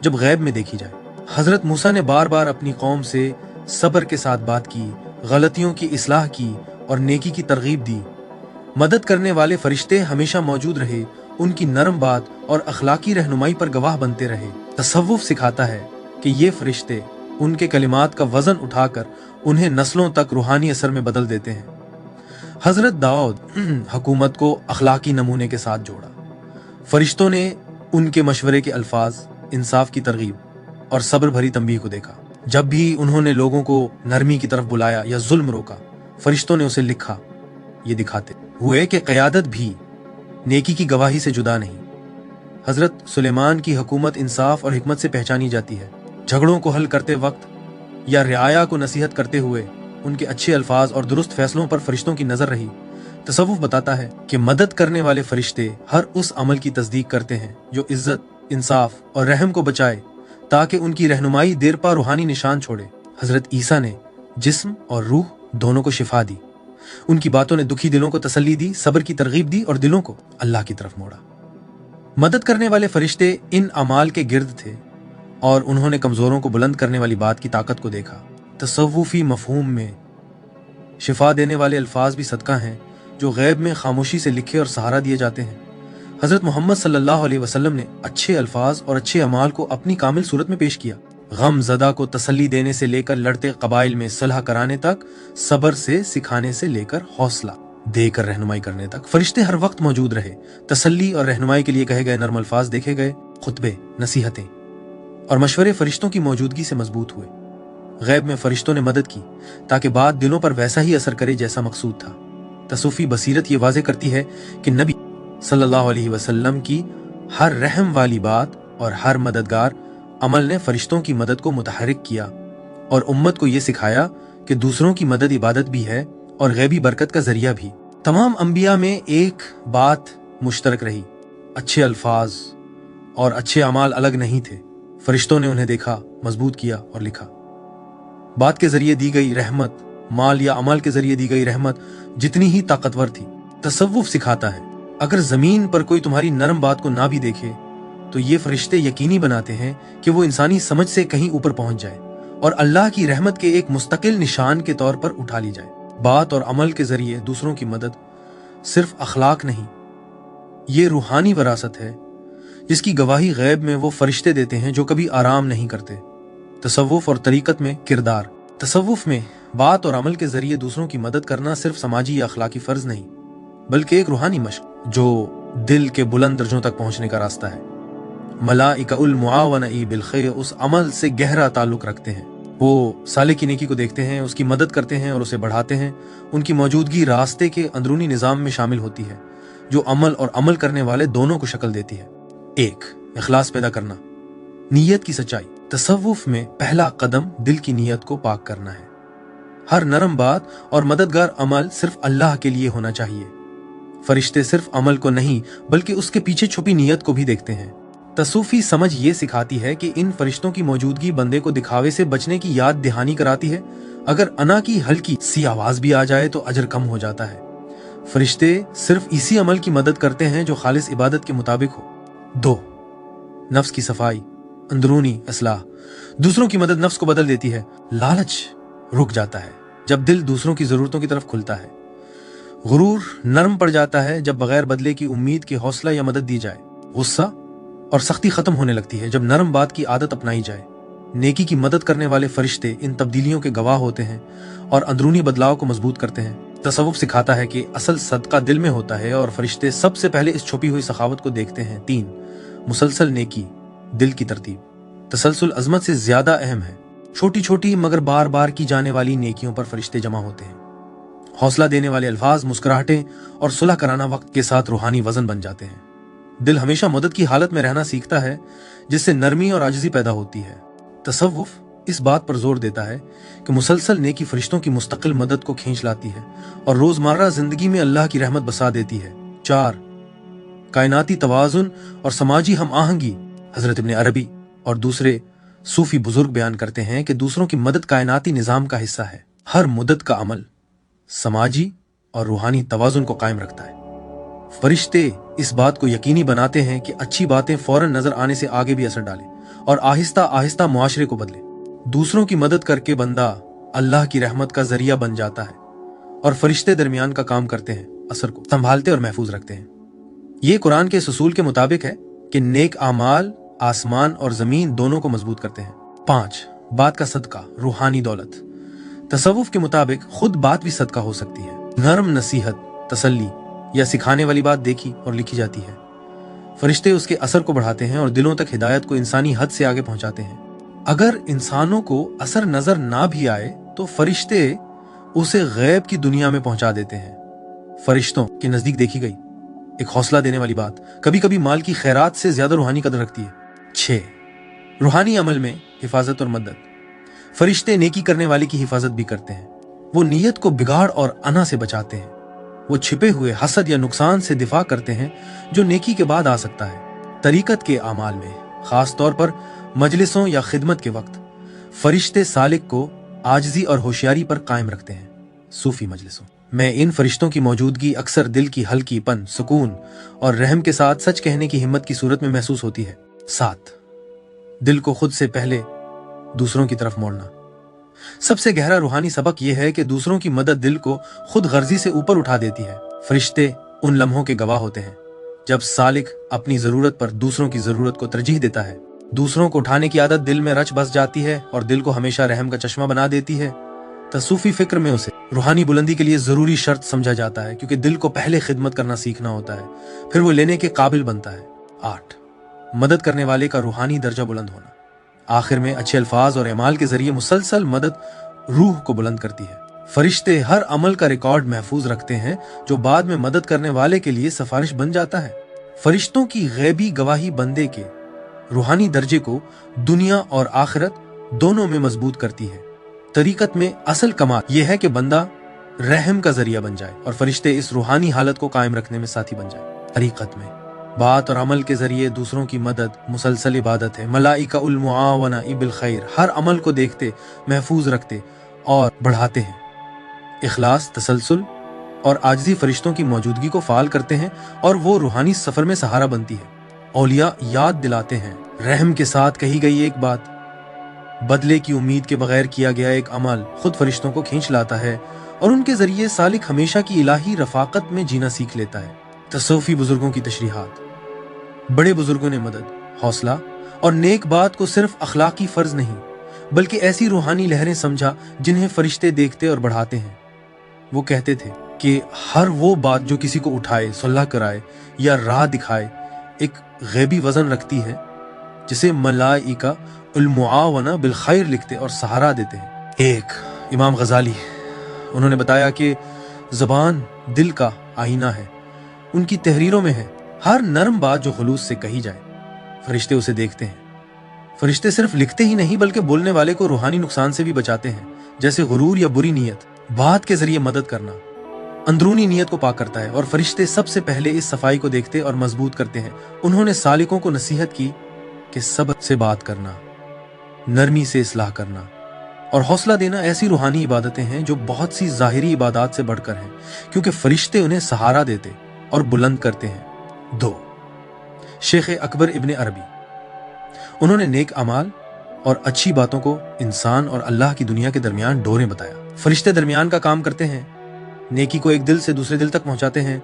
जब गैब में देखी जाए। हजरत मूसा ने बार बार अपनी कौम से सब्र के साथ बात की, गलतियों की इस्लाह की और नेकी की तरगीब दी। मदद करने वाले फरिश्ते हमेशा मौजूद रहे, उनकी नरम बात और अखलाकी रहनुमाई पर गवाह बनते रहे। तसव्वुफ सिखाता है कि ये फरिश्ते उनके कलिमात का वजन उठाकर उन्हें नस्लों तक रूहानी असर में बदल देते हैं। हजरत दाऊद हुकूमत को अखलाकी नमूने के साथ जोड़ा। फरिश्तों ने उनके मशवरे के अल्फाज, इंसाफ की तरगीब और सब्र भरी तंबीह को देखा। जब भी उन्होंने लोगों को नरमी की तरफ बुलाया या जुल्म रोका, फरिश्तों ने उसे लिखा। ये दिखाते हुए कि क़यादत भी नेकी की गवाही से जुदा नहीं। हजरत सुलेमान की हुकूमत इंसाफ और हिकमत से पहचानी जाती है। झगड़ों को हल करते वक्त या रियाया को नसीहत करते हुए उनके अच्छे अल्फाज और दुरुस्त फैसलों पर फरिश्तों की नजर रही। तसव्वुफ बताता है कि मदद करने वाले फरिश्ते हर उस अमल की तस्दीक करते हैं जो इज्जत, इंसाफ और रहम को बचाए, ताकि उनकी रहनुमाई देर पा रूहानी निशान छोड़े। हजरत ईसा ने जिस्म और रूह दोनों को शिफा दी। उनकी बातों ने दुखी दिलों को तसल्ली दी, सब्र की तरगीब दी और दिलों को अल्लाह की तरफ मोड़ा। मदद करने वाले फरिश्ते इन अमाल के गिर्द थे और उन्होंने कमजोरों को बुलंद करने वाली बात की ताकत को देखा। तसव्वुफी मफहूम में शिफा देने वाले अल्फाज भी सदका हैं जो गैब में खामोशी से लिखे और सहारा दिए जाते हैं। हजरत मोहम्मद सल्लल्लाहु अलैहि वसल्लम ने अच्छे अल्फाज और अच्छे अमाल को अपनी कामिल सूरत में पेश किया। गम ज़दा को तसल्ली देने से लेकर लड़ते कबाइल में सलाह कराने तक, सब्र से सिखाने से लेकर हौसला देकर रहनुमाई करने तक फरिश्ते हर वक्त मौजूद रहे। तसल्ली और रहनुमाई के लिए कहे गए नरम अल्फाज देखे गए, खुतबे, नसीहतें और मशवरे फरिश्तों की मौजूदगी से मजबूत हुए। गैब में फरिश्तों ने मदद की ताकि बात दिलों पर वैसा ही असर करे जैसा मकसूद था। तसूफी बसीरत ये वाज़े करती है कि नबी सल्लल्लाहु अलैहि वसल्लम की हर रहम वाली बात और हर मददगार अमल ने फरिश्तों की मदद को मुतहरिक किया और उम्मत को ये सिखाया कि दूसरों की मदद इबादत भी है और गैबी बरकत का जरिया भी। तमाम अंबिया में एक बात मुश्तरक रही, अच्छे अल्फाज और अच्छे अमाल अलग नहीं थे। फरिश्तों ने उन्हें देखा, मजबूत किया और लिखा। बात के जरिए दी गई रहमत, माल या अमल के जरिए दी गई रहमत जितनी ही ताकतवर थी। तसव्वुफ सिखाता है अगर जमीन पर कोई तुम्हारी नरम बात को ना भी देखे तो ये फरिश्ते यकीनी बनाते हैं कि वो इंसानी समझ से कहीं ऊपर पहुंच जाए और अल्लाह की रहमत के एक मुस्तकिल निशान के तौर पर उठा ली जाए। बात और अमल के जरिए दूसरों की मदद सिर्फ अखलाक नहीं, ये रूहानी विरासत है जिसकी गवाही गैब में वो फरिश्ते देते हैं जो कभी आराम नहीं करते। तसव्वुफ और तरीकत में किरदार। तसव्वुफ में बात और अमल के जरिए दूसरों की मदद करना सिर्फ समाजी या अखलाकी फर्ज नहीं, बल्कि एक रूहानी मश्क जो दिल के बुलंद दर्जों तक पहुंचने का रास्ता है। मलाइकाउल मुआवनई बिल खैर उस अमल से गहरा ताल्लुक रखते हैं। वो साले की नेकी को देखते हैं, उसकी मदद करते हैं और उसे बढ़ाते हैं। उनकी मौजूदगी रास्ते के अंदरूनी निजाम में शामिल होती है जो अमल और अमल करने वाले दोनों को शक्ल देती है। 1. इखलास पैदा करना, नीयत की सच्चाई। तसव्वुफ में पहला कदम दिल की नीयत को पाक करना है। हर नरम बात और मददगार अमल सिर्फ अल्लाह के लिए होना चाहिए। फरिश्ते सिर्फ अमल को नहीं बल्कि उसके पीछे छुपी नीयत को भी देखते हैं। तसूफी समझ ये सिखाती है कि इन फरिश्तों की मौजूदगी बंदे को दिखावे से बचने की याद दहानी कराती है। अगर अना की हल्की सी आवाज भी आ जाए तो अजर कम हो जाता है। फरिश्ते सिर्फ इसी अमल की मदद करते हैं जो खालिस इबादत के मुताबिक हो। 2. नफ्स की सफाई, अंदरूनी असलाह। दूसरों की मदद नफ्स को बदल देती है। लालच रुक जाता है जब दिल दूसरों की जरूरतों की तरफ खुलता है। गुरूर नरम पड़ जाता है जब बगैर बदले की उम्मीद के हौसला या मदद दी जाए। गुस्सा और सख्ती खत्म होने लगती है जब नरम बात की आदत अपनाई जाए। नेकी की मदद करने वाले फरिश्ते इन तब्दीलियों के गवाह होते हैं और अंदरूनी बदलाव को मजबूत करते हैं। तसव्वुफ सिखाता है कि असल सदका दिल में होता है और फरिश्ते सबसे पहले इस छुपी हुई सखावत को देखते हैं। 3. मुसलसल नेकी, दिल की तरतीब। तसलसल अजमत से ज्यादा अहम है। छोटी छोटी मगर बार बार की जाने वाली नेकियों पर फरिश्ते जमा होते हैं। हौसला देने वाले अल्फाज, मुस्कुराहटें और सुलह कराना वक्त के साथ रूहानी वजन बन जाते हैं। दिल हमेशा मदद की हालत में रहना सीखता है जिससे नरमी और आजिज़ी पैदा होती है। तसव्वुफ इस बात पर जोर देता है कि मुसलसल नेकी फरिश्तों की मुस्तकिल मदद को खींच लाती है और रोजमर्रा जिंदगी में अल्लाह की रहमत बसा देती है। 4. कायनाती तवाजुन और समाजी हम आहंगी। हजरत इब्न अरबी और दूसरे सूफी बुजुर्ग बयान करते हैं कि दूसरों की मदद कायनाती निजाम का हिस्सा है। हर मदद का अमल समाजी और रूहानी तवाजुन को कायम रखता है। फरिश्ते इस बात को यकीनी बनाते हैं कि अच्छी बातें फौरन नजर आने से आगे भी असर डालें और आहिस्ता आहिस्ता मुआशरे को बदले। दूसरों की मदद करके बंदा अल्लाह की रहमत का जरिया बन जाता है और फरिश्ते दरमियान का काम करते हैं, असर को संभालते और महफूज रखते हैं। ये कुरान के उसूल के मुताबिक है कि नेक आमाल आसमान और जमीन दोनों को मजबूत करते हैं। 5. बात का सदका, रूहानी दौलत। तसव्वुफ के मुताबिक खुद बात भी सदका हो सकती है। नरम नसीहत, तसल्ली या सिखाने वाली बात देखी और लिखी जाती है। फरिश्ते उसके असर को बढ़ाते हैं और दिलों तक हिदायत को इंसानी हद से आगे पहुंचाते हैं। अगर इंसानों को असर नजर ना भी आए तो फरिश्ते उसे गैब की दुनिया में पहुंचा देते हैं। फरिश्तों के नजदीक देखी गई एक हौसला देने वाली बात कभी कभी माल की खैरात से ज्यादा रूहानी कदर रखती है। 6. रूहानी अमल में हिफाजत और मदद। फरिश्ते नेकी करने वाले की हिफाजत भी करते हैं। वो नीयत को बिगाड़ और अना से बचाते हैं। वो छिपे हुए हसद या नुकसान से दिफा करते हैं जो नेकी के बाद आ सकता है। तरीकत के आमाल में खास तौर पर मजलिसों या खिदमत के वक्त फरिश्ते सालिक को आजिज़ी और होशियारी पर कायम रखते हैं। सूफी मजलिसों में इन फरिश्तों की मौजूदगी अक्सर दिल की हल्कीपन, सुकून और रहम के साथ सच कहने की हिम्मत की सूरत में महसूस होती है। 7. दिल को खुद से पहले दूसरों की तरफ मोड़ना। सबसे गहरा रूहानी सबक यह है कि दूसरों की मदद दिल को खुद गर्जी से ऊपर उठा देती है। फरिश्ते उन लम्हों के गवाह होते हैं जब सालिक अपनी जरूरत पर दूसरों की जरूरत को तरजीह देता है। दूसरों को उठाने की आदत दिल में रच बस जाती है और दिल को हमेशा रहम का चश्मा बना देती है। तसूफी फिक्र में उसे रूहानी बुलंदी के लिए जरूरी शर्त समझा जाता है क्योंकि दिल को पहले खिदमत करना सीखना होता है, फिर वो लेने के काबिल बनता है। 8. मदद करने वाले का रूहानी दर्जा बुलंद होना। आखिर में अच्छे अल्फाज और अमाल के जरिए मुसलसल मदद रूह को बुलंद करती है। फरिश्ते हर अमल का रिकॉर्ड महफूज रखते हैं जो बाद में मदद करने वाले के लिए सिफारिश बन जाता है। फरिश्तों की गैबी गवाही बंदे के रूहानी दर्जे को दुनिया और आखिरत दोनों में मजबूत करती है। तरीकत में असल कमाल यह है कि बंदा रहम का जरिया बन जाए और फरिश्ते इस रूहानी हालत को कायम रखने में साथी बन जाए। तरीकत में बात और अमल के जरिए दूसरों की मदद मुसलसल इबादत है। मलाइका उल मुआवना बिल खैर, हर अमल को देखते, महफूज रखते और बढ़ाते हैं। इखलास, तसलसल और आजिज़ी फरिश्तों की मौजूदगी को फाल करते हैं और वो रूहानी सफर में सहारा बनती है। औलिया याद दिलाते हैं, रहम के साथ कही गई एक बात, बदले की उम्मीद के बगैर किया गया एक अमल खुद फरिश्तों को खींच लाता है और उनके जरिए सालिक हमेशा की इलाही रफाकत में जीना सीख लेता है। तसव्वुफी बुजुर्गों की तशरीहात। बड़े बुजुर्गों ने मदद, हौसला और नेक बात को सिर्फ अखलाकी फर्ज नहीं बल्कि ऐसी रूहानी लहरें समझा जिन्हें फरिश्ते देखते और बढ़ाते हैं। वो कहते थे कि हर वो बात जो किसी को उठाए, सुलह कराए या राह दिखाए एक गैबी वजन रखती है जिसे मलाइका उल मुआवना बिल खैर लिखते और सहारा देते हैं। एक इमाम गजाली, उन्होंने बताया कि ज़बान दिल का आईना है। उनकी तहरीरों में है हर नरम बात जो खुलूस से कही जाए फरिश्ते उसे देखते हैं। फरिश्ते सिर्फ लिखते ही नहीं बल्कि बोलने वाले को रूहानी नुकसान से भी बचाते हैं, जैसे गुरूर या बुरी नीयत। बात के जरिए मदद करना अंदरूनी नीयत को पाक करता है और फरिश्ते सबसे पहले इस सफाई को देखते और मजबूत करते हैं। उन्होंने सालिकों को नसीहत की कि सब्र से बात करना, नरमी से इस्लाह करना और हौसला देना ऐसी रूहानी इबादतें हैं जो बहुत सी ज़ाहिरी इबादत से बढ़कर हैं, क्योंकि फरिश्ते उन्हें सहारा देते और बुलंद करते हैं। 2. शेख अकबर इब्ने अरबी, उन्होंने नेक अमाल और अच्छी बातों को इंसान और अल्लाह की दुनिया के दरमियान डोरें बताया। फरिश्ते दरमियान का काम करते हैं, नेकी को एक दिल से दूसरे दिल तक पहुंचाते हैं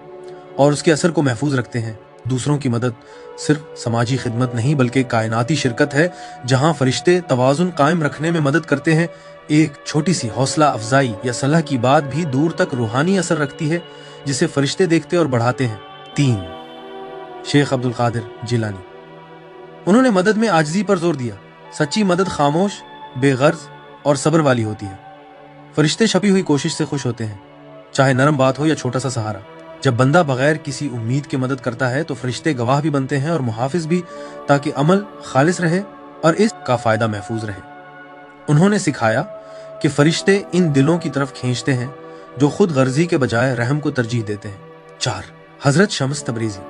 और उसके असर को महफूज रखते हैं। दूसरों की मदद सिर्फ समाजी खिदमत नहीं बल्कि कायनाती शिरकत है, जहां फरिश्ते तवाजुन कायम रखने में मदद करते हैं। एक छोटी सी हौसला अफजाई या सलाह की बात भी दूर तक रूहानी असर रखती है, जिसे फरिश्ते देखते और बढ़ाते हैं। 3. शेख अब्दुल कादिर जिलानी, उन्होंने मदद में आजिज़ी पर जोर दिया। सच्ची मदद खामोश, बेगर्ज और सब्र वाली होती है। फरिश्ते छपी हुई कोशिश से खुश होते हैं, चाहे नरम बात हो या छोटा सा सहारा। जब बंदा बगैर किसी उम्मीद के मदद करता है तो फरिश्ते गवाह भी बनते हैं और मुहाफिज भी, ताकि अमल खालिस रहे और इसका फायदा महफूज रहे। उन्होंने सिखाया कि फरिश्ते इन दिलों की तरफ खींचते हैं जो खुद गर्जी के बजाय रहम को तरजीह देते हैं। 4. हजरत शम्स तबरीजी,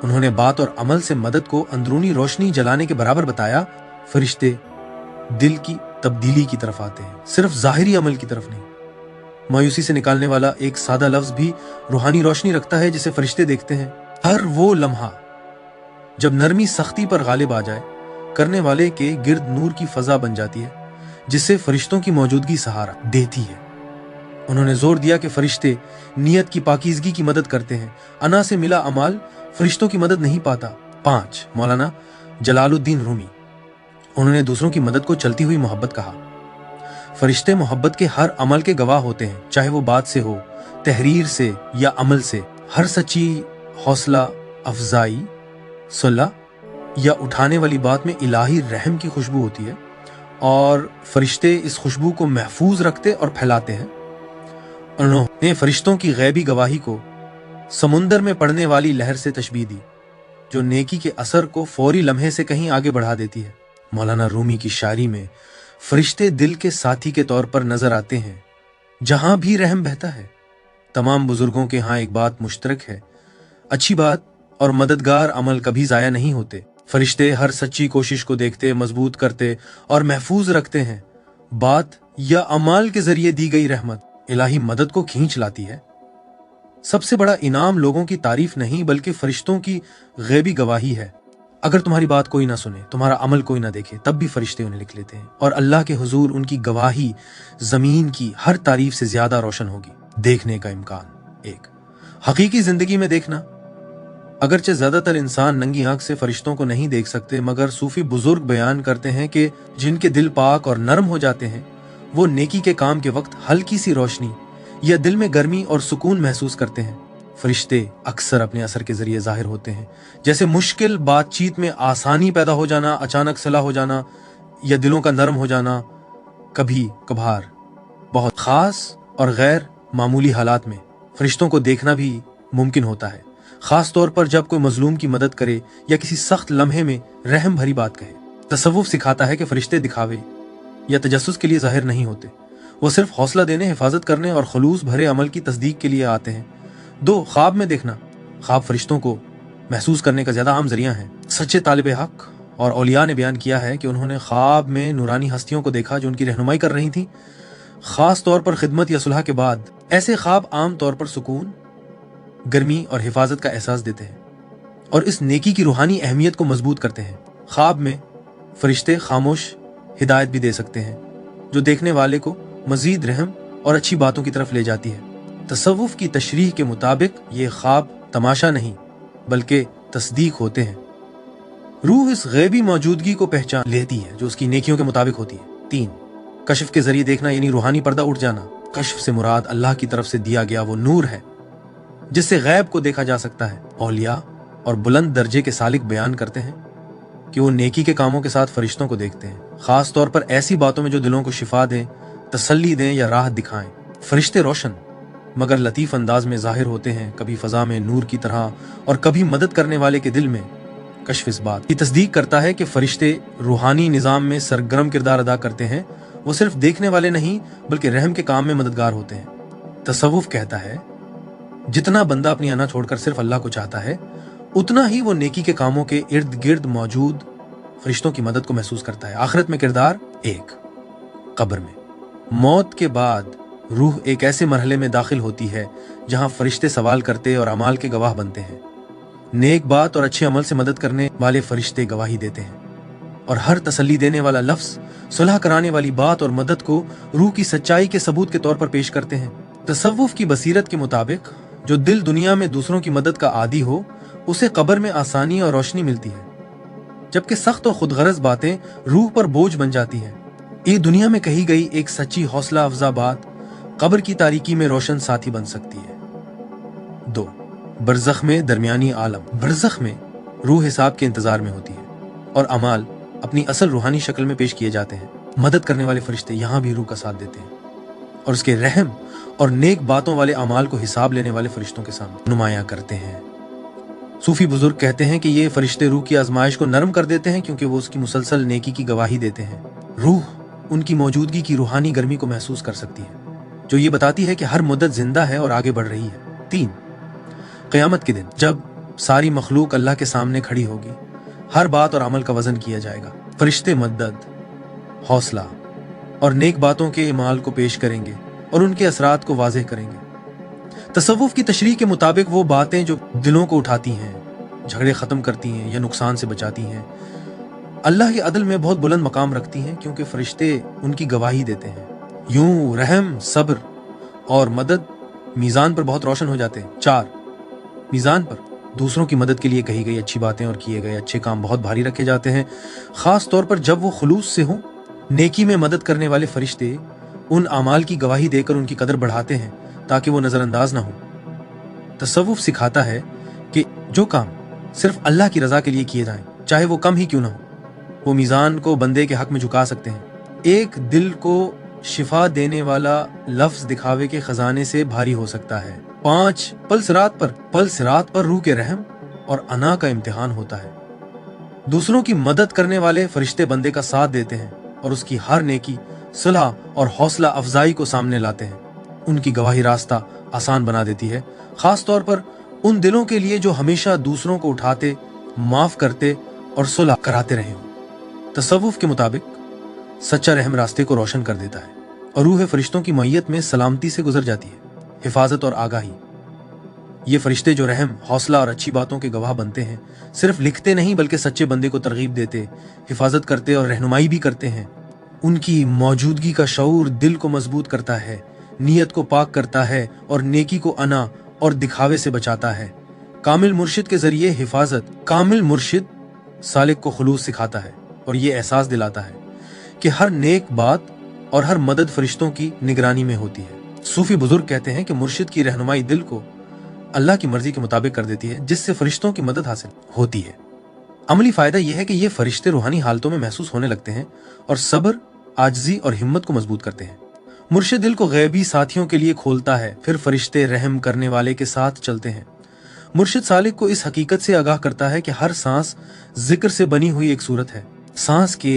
उन्होंने बात और अमल से मदद को अंदरूनी रोशनी जलाने के बराबर बताया। फरिश्ते दिल की तब्दीली की तरफ आते हैं, सिर्फ जाहिरी अमल की तरफ नहीं। मायूसी से निकालने वाला एक सादा लफ्ज भी रूहानी रोशनी रखता है जिसे फरिश्ते देखते हैं। हर वो लम्हा जब नरमी सख्ती पर गालिब आ जाए, करने वाले के गिर्द नूर की फजा बन जाती है जिससे फरिश्तों की मौजूदगी सहारा देती है। उन्होंने जोर दिया कि फरिश्ते नियत की पाकीज़गी की मदद करते हैं। अना से मिला अमाल फरिश्तों की मदद नहीं पाता। 5. मौलाना जलालुद्दीन रूमी, उन्होंने दूसरों की मदद को चलती हुई मोहब्बत कहा। फरिश्ते मोहब्बत के हर अमल के गवाह होते हैं, चाहे वो बात से हो, तहरीर से या अमल से। हर सच्ची हौसला अफजाई, सुलह या उठाने वाली बात में इलाही रहम की खुशबू होती है और फरिश्ते इस खुशबू को महफूज रखते और फैलाते हैं। उन्होंने फरिश्तों की गैबी गवाही को समुंदर में पड़ने वाली लहर से तशबीह दी जो नेकी के असर को फौरी लम्हे से कहीं आगे बढ़ा देती है। मौलाना रूमी की शायरी में फरिश्ते दिल के साथी के तौर पर नजर आते हैं जहां भी रहम बहता है। तमाम बुजुर्गों के यहाँ एक बात मुश्तरक है, अच्छी बात और मददगार अमल कभी जाया नहीं होते। फरिश्ते हर सच्ची कोशिश को देखते, मजबूत करते और महफूज रखते हैं। बात या अमाल के जरिए दी गई रहमत इलाही मदद को खींच लाती है। सबसे बड़ा इनाम लोगों की तारीफ नहीं बल्कि फरिश्तों की गैबी गवाही है। अगर तुम्हारी बात कोई ना सुने, तुम्हारा अमल कोई ना देखे, तब भी फरिश्ते उन्हें लिख लेते हैं और अल्लाह के हुजूर उनकी गवाही जमीन की हर तारीफ से ज्यादा रोशन होगी। देखने का इम्कान। 1. हकीकी जिंदगी में देखना। अगरचे ज्यादातर इंसान नंगी आंख से फरिश्तों को नहीं देख सकते, मगर सूफी बुजुर्ग बयान करते हैं कि जिनके दिल पाक और नरम हो जाते हैं वो नेकी के काम के वक्त हल्की सी रोशनी या दिल में गर्मी और सुकून महसूस करते हैं। फरिश्ते अक्सर अपने असर के जरिए जाहिर होते हैं, जैसे मुश्किल बातचीत में आसानी पैदा हो जाना, अचानक सलाह हो जाना या दिलों का नरम हो जाना। कभी कभार बहुत खास और गैर मामूली हालात में फरिश्तों को देखना भी मुमकिन होता है, खास तौर पर जब कोई मजलूम की मदद करे या किसी सख्त लम्हे में रहम भरी बात कहे। तसव्वुफ सिखाता है कि फरिश्ते दिखावे या तजस्सुस के लिए जाहिर नहीं होते, वो सिर्फ हौसला देने, हिफाजत करने और खलूस भरे अमल की तस्दीक के लिए आते हैं। 2. ख्वाब में देखना। ख्वाब फरिश्तों को महसूस करने का ज्यादा आम जरिया है। सच्चे तालिब हक और औलिया ने बयान किया है कि उन्होंने ख्वाब में नूरानी हस्तियों को देखा जो उनकी रहनुमाई कर रही थी, खास तौर पर खिदमत या सुलह के बाद। ऐसे ख्वाब आम तौर पर सुकून, गर्मी और हिफाजत का एहसास देते हैं और इस नेकी की रूहानी अहमियत को मजबूत करते हैं। ख्वाब में फरिश्ते खामोश हिदायत भी दे सकते हैं जो देखने वाले को मजीद रहम और अच्छी बातों की तरफ ले जाती है। तसव्वुफ की तशरीह के मुताबिक ये ख्वाब तमाशा नहीं बल्कि तस्दीक होते हैं। रूह इस गैबी मौजूदगी को पहचान लेती है जो उसकी नेकियों के मुताबिक होती है। 3, कश्फ के जरिए देखना यानी रूहानी पर्दा उठ जाना। कश्फ से मुराद अल्लाह की तरफ से दिया गया वो नूर है जिससे गैब को देखा जा सकता है। औलिया और बुलंद दर्जे के सालिक बयान करते हैं कि वो नेकी के कामों के साथ फरिश्तों को देखते हैं, खास तौर पर ऐसी बातों में जो दिलों को शिफा दें, तसल्ली दें या राहत दिखाएं। फरिश्ते रोशन मगर लतीफ अंदाज में जाहिर होते हैं, कभी फजा में नूर की तरह और कभी मदद करने वाले के दिल में। कश्फ इस बात की तस्दीक करता है कि फरिश्ते रूहानी निज़ाम में सरगर्म किरदार अदा करते हैं। वो सिर्फ देखने वाले नहीं बल्कि रहम के काम में मददगार होते हैं। तसव्वुफ कहता है जितना बंदा अपनी अना छोड़कर सिर्फ अल्लाह को चाहता है उतना ही वो नेकी के कामों के इर्द गिर्द मौजूद फरिश्तों की मदद को महसूस करता है। आखिरत में किरदार 1, कब्र में मौत के बाद रूह एक ऐसे मरहले में दाखिल होती है जहां फरिश्ते सवाल करते और अमाल के गवाह बनते हैं। नेक बात और अच्छे अमल से मदद करने वाले फरिश्ते गवाही देते हैं और हर तसल्ली देने वाला लफ्ज, सुलह कराने वाली बात और मदद को रूह की सच्चाई के सबूत के तौर पर पेश करते हैं। तसव्वुफ की बसीरत के मुताबिक जो दिल दुनिया में दूसरों की मदद का आदी हो उसे कब्र में आसानी और रोशनी मिलती है, जबकि सख्त और खुदगरज बातें रूह पर बोझ बन जाती हैं। ये दुनिया में कही गई एक सच्ची हौसला अफजा बात कब्र की तारीकी में रोशन साथी बन सकती है। 2, बरज़ख में दरमियानी आलम। बरज़ख में रूह हिसाब के इंतजार में होती है और अमाल अपनी असल रूहानी शक्ल में पेश किए जाते हैं। मदद करने वाले फरिश्ते यहाँ भी रूह का साथ देते हैं और उसके रहम और नेक बातों वाले अमाल को हिसाब लेने वाले फरिश्तों के सामने नुमाया करते हैं। सूफी बुजुर्ग कहते हैं कि ये फरिश्ते रूह की आजमाइश को नरम कर देते हैं क्योंकि वो उसकी मुसलसल नेकी की गवाही देते हैं। रूह उनकी मौजूदगी की रूहानी गर्मी को महसूस कर सकती है जो ये बताती है कि हर मुद्दत जिंदा है और आगे बढ़ रही है। 3, क़यामत के दिन जब सारी मखलूक अल्लाह के सामने खड़ी होगी, हर बात और अमल का वजन किया जाएगा। फरिश्ते मदद, हौसला और नेक बातों के इमाल को पेश करेंगे और उनके असरात को वाज़ेह करेंगे। तसव्वुफ की तशरीह के मुताबिक वो बातें जो दिलों को उठाती हैं, झगड़े खत्म करती हैं या नुकसान से बचाती हैं, अल्लाह के अदल में बहुत बुलंद मकाम रखती हैं क्योंकि फरिश्ते उनकी गवाही देते हैं। यूं रहम, सब्र और मदद मीज़ान पर बहुत रोशन हो जाते हैं। 4, मीज़ान पर दूसरों की मदद के लिए कही गई अच्छी बातें और किए गए अच्छे काम बहुत भारी रखे जाते हैं, खास तौर पर जब वो खुलूस से हों। नेकी में मदद करने वाले फरिश्ते उन अमाल की गवाही देकर उनकी कदर बढ़ाते हैं ताकि वो नजरअंदाज ना हो। तसव्वुफ सिखाता है कि जो काम सिर्फ अल्लाह की रजा के लिए किए जाएं, चाहे वो कम ही क्यों ना हो, वो मीज़ान को बंदे के हक में झुका सकते हैं। एक दिल को शिफा देने वाला लफ्ज दिखावे के खजाने से भारी हो सकता है। 5, पल सिरात पर रूह के रहम और अना का इम्तिहान होता है। दूसरों की मदद करने वाले फरिश्ते बंदे का साथ देते हैं और उसकी हर नेकी, सुलह और हौसला अफजाई को सामने लाते हैं। उनकी गवाही रास्ता आसान बना देती है, खास तौर पर उन दिलों के लिए जो हमेशा दूसरों को उठाते, माफ करते और सुलह कराते रहे हों। तसव्वुफ के मुताबिक सच्चा रहम रास्ते को रोशन कर देता है और रूह फरिश्तों की मैयत में सलामती से गुजर जाती है। हिफाजत और आगाही, ये फरिश्ते जो रहम, हौसला और अच्छी बातों के गवाह बनते हैं, सिर्फ लिखते नहीं बल्कि सच्चे बंदे को तरगीब देते, हिफाजत करते और रहनुमाई भी करते हैं। उनकी मौजूदगी का शऊर दिल को मजबूत करता है, नीयत को पाक करता है और नेकी को अना और दिखावे से बचाता है। कामिल मुर्शिद के जरिए हिफाजत, कामिल मुर्शिद सालिक को खुलूस सिखाता है और ये एहसास दिलाता है कि हर नेक बात और हर मदद फरिश्तों की निगरानी में होती है। सूफी बुजुर्ग कहते हैं कि मुर्शिद की रहनुमाई दिल को अल्लाह की मर्जी के मुताबिक कर देती है, जिससे फरिश्तों की मदद हासिल होती है। अमली फायदा यह है कि ये फरिश्ते रूहानी हालतों में महसूस होने लगते हैं और सब्र, आजिज़ी और हिम्मत को मजबूत करते हैं। मुर्शिद दिल को गैबी साथियों के लिए खोलता है, फिर फरिश्ते रहम करने वाले के साथ चलते हैं। मुर्शिद सालिक को इस हकीकत से आगाह करता है कि हर सांस जिक्र से बनी हुई एक सूरत है। सांस के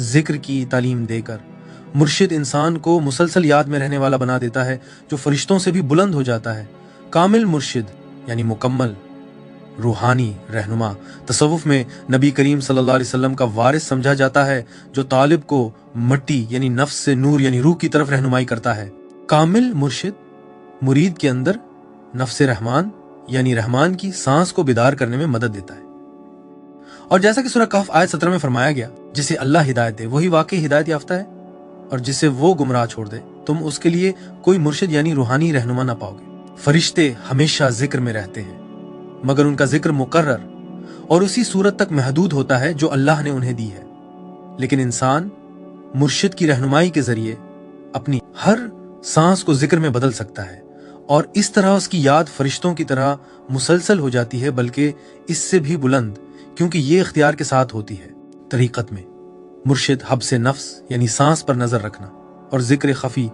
जिक्र की तालीम देकर मुर्शिद इंसान को मुसलसल याद में रहने वाला बना देता है, जो फरिश्तों से भी बुलंद हो जाता है। कामिल मुर्शिद यानी मुकम्मल रूहानी रहनुमा तसव्वुफ में नबी करीम सल्लल्लाहु अलैहि वसल्लम का वारिस समझा जाता है, जो तालिब को मट्टी यानी नफ्स से नूर यानी रूह की तरफ रहनुमाई करता है। कामिल मुर्शिद मुरीद के अंदर नफ्स रहमान यानी रहमान की सांस को बेदार करने में मदद देता है। और जैसा कि सूरह कहफ आयत 17 में फरमाया गया, जिसे अल्लाह हिदायत दे वही वाकई हिदायत याफ्ता है, और जिसे वो गुमराह छोड़ दे तुम उसके लिए कोई मुर्शिद यानी रूहानी रहनुमा ना पाओगे। फरिश्ते हमेशा जिक्र में रहते हैं, मगर उनका जिक्र मुकर्रर और उसी सूरत तक महदूद होता है जो अल्लाह ने उन्हें दी है। लेकिन इंसान मुर्शिद की रहनुमाई के जरिए अपनी हर सांस को जिक्र में बदल सकता है, और इस तरह उसकी याद फरिश्तों की तरह मुसलसल हो जाती है, बल्कि इससे भी बुलंद, क्योंकि ये इख्तियार के साथ होती है। तरीक़त में मुर्शिद हब्स नफ्स यानी सांस पर नजर रखना और जिक्र खफी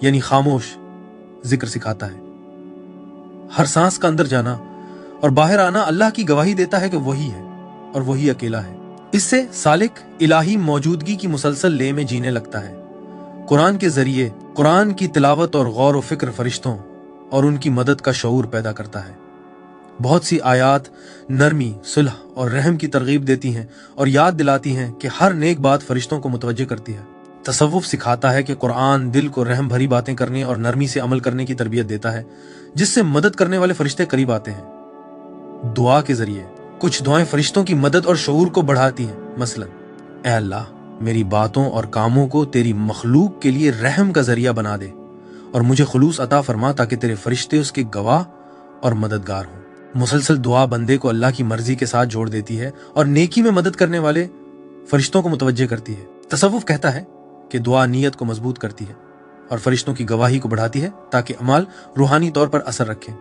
यानी खामोश जिक्र सिखाता है। हर सांस का अंदर जाना और बाहर आना अल्लाह की गवाही देता है कि वही है और वही अकेला है। इससे सालिक इलाही मौजूदगी की मुसलसल ले में जीने लगता है। कुरान के जरिए कुरान की तिलावत और गौर व फिक्र फरिश्तों और उनकी मदद का शऊर पैदा करता है। बहुत सी आयात नरमी, सुलह और रहम की तरगीब देती हैं और याद दिलाती हैं कि हर नेक बात फरिश्तों को मुतवज्जे करती है। तसव्वुफ सिखाता है कि कुरान दिल को रहम भरी बातें करने और नरमी से अमल करने की तरबियत देता है, जिससे मदद करने वाले फरिश्ते करीब आते हैं। दुआ के जरिए कुछ दुआएं फरिश्तों की मदद और शऊर को बढ़ाती हैं। मसलन, ऐ अल्लाह, मेरी बातों और कामों को तेरी मखलूक के लिए रहम का जरिया बना दे और मुझे खुलूस अता फरमा, ताकि तेरे फरिश्ते उसके गवाह और मददगार हों। मुसलसल दुआ बंदे को अल्लाह की मर्जी के साथ जोड़ देती है और नेकी में मदद करने वाले फरिश्तों को मुतवज्जे करती है। तसव्वुफ कहता है कि दुआ नीयत को मजबूत करती है और फरिश्तों की गवाही को बढ़ाती है, ताकि अमाल रूहानी तौर पर असर रखें।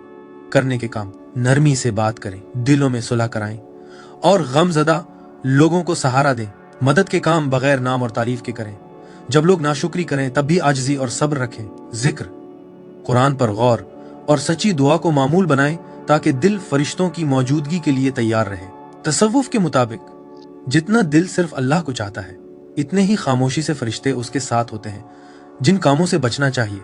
करने के काम नरमी से बात करें, दिलों में सुलह कराएं और गमज़दा लोगों को सहारा दें। मदद के काम बगैर नाम और तारीफ के करें। जब लोग नाशुक्री करें तब भी आजिज़ी और सब्र रखें। जिक्र, कुरान पर गौर और सच्ची दुआ को मामूल बनाएं, ताकि दिल फरिश्तों की मौजूदगी के लिए तैयार रहे। तसव्वुफ के मुताबिक जितना दिल सिर्फ अल्लाह को चाहता है, इतने ही खामोशी से फरिश्ते उसके साथ होते हैं। जिन कामों से बचना चाहिए,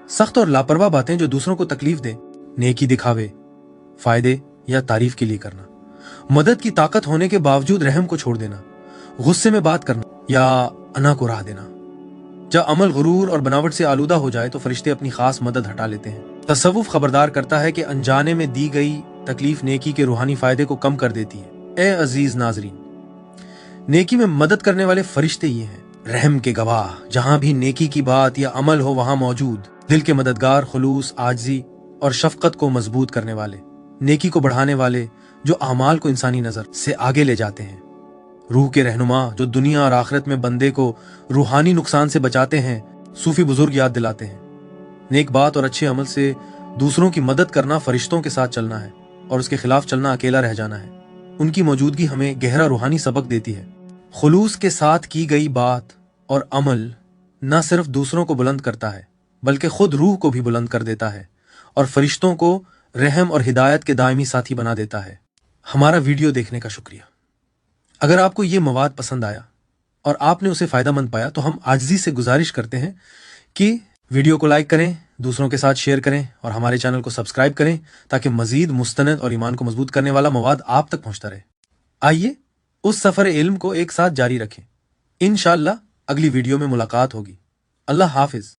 सख्त और लापरवाह बातें जो दूसरों को तकलीफ दें, नेकी दिखावे, फायदे या तारीफ के लिए करना, मदद की ताकत होने के बावजूद रहम को छोड़ देना, गुस्से में बात करना या अना को राह देना। जब अमल गुरूर और बनावट से आलूदा हो जाए तो फरिश्ते अपनी खास मदद हटा लेते हैं। तसव्वुफ खबरदार करता है कि अनजाने में दी गई तकलीफ नेकी के रूहानी फायदे को कम कर देती है। ए अजीज नाजरीन, नेकी में मदद करने वाले फरिश्ते ये हैं, रहम के गवाह, जहां भी नेकी की बात या अमल हो वहां मौजूद, दिल के मददगार, खुलूस, आजिज़ी और शफकत को मजबूत करने वाले, नेकी को बढ़ाने वाले, जो अमाल को इंसानी नजर से आगे ले जाते हैं, रूह के रहनुमा, जो दुनिया और आखिरत में बंदे को रूहानी नुकसान से बचाते हैं। सूफी बुजुर्ग याद दिलाते हैं, नेक बात और अच्छे अमल से दूसरों की मदद करना फरिश्तों के साथ चलना है और उसके खिलाफ चलना अकेला रह जाना है। उनकी मौजूदगी हमें गहरा रूहानी सबक देती है। खुलूस के साथ की गई बात और अमल न सिर्फ दूसरों को बुलंद करता है, बल्कि खुद रूह को भी बुलंद कर देता है और फरिश्तों को रहम और हिदायत के दायमी साथी बना देता है। हमारा वीडियो देखने का शुक्रिया। अगर आपको ये मवाद पसंद आया और आपने उसे फायदामंद पाया तो हम आजिज़ी से गुजारिश करते हैं कि वीडियो को लाइक करें, दूसरों के साथ शेयर करें और हमारे चैनल को सब्सक्राइब करें, ताकि मजीद मुस्तनद और ईमान को मजबूत करने वाला मवाद आप तक पहुंचता रहे। आइए उस सफर इल्म को एक साथ जारी रखें। इंशाअल्लाह अगली वीडियो में मुलाकात होगी। अल्लाह हाफिज।